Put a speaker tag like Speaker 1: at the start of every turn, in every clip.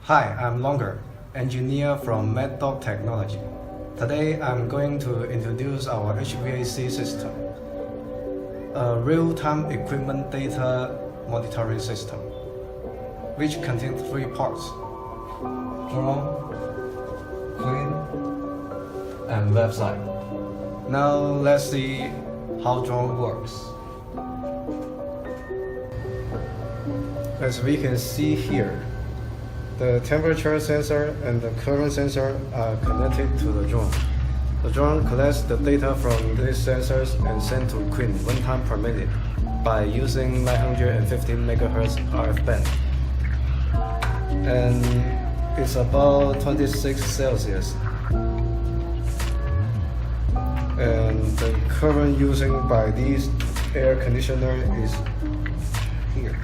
Speaker 1: Hi, I'm Longer, engineer from MedDoc Technology. Today I'm going to introduce our HVAC system, a real-time equipment data monitoring system, which contains 3 parts: drone, clean, and website. Now let's see how drone works. As we can see here, the temperature sensor and the current sensor are connected to the drone. The drone collects the data from these sensors and sends to Queen 1 time per minute by using 950 MHz RF band. And it's about 26 Celsius. And the current using by this air conditioner is here.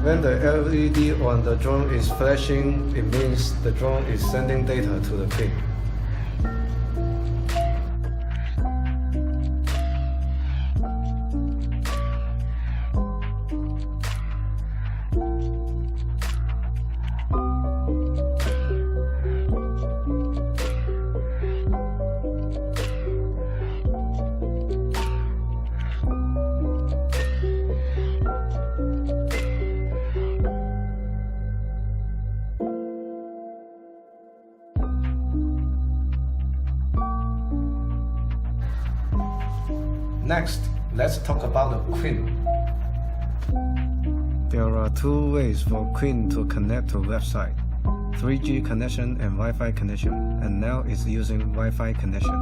Speaker 1: When the LED on the drone is flashing, it means the drone is sending data to the Queen. Next, let's talk about the Queen. There are 2 ways for Queen to connect to website: 3G connection and Wi-Fi connection, and now it's using Wi-Fi connection.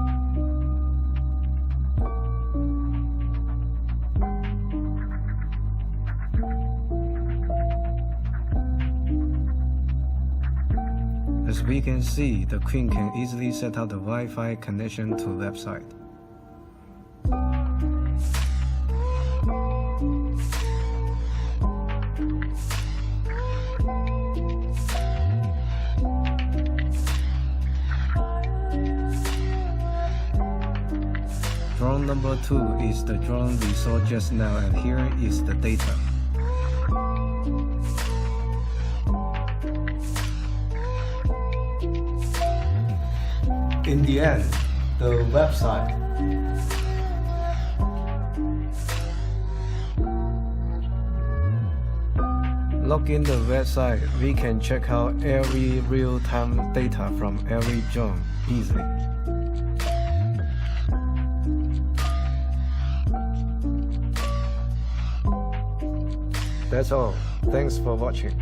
Speaker 1: As we can see, the Queen can easily set up the Wi-Fi connection to website. Drone number 2 is the drone we saw just now, and here is the data. In the end, the website. Log in the website, we can check out every real-time data from every drone easily. That's all. Thanks for watching.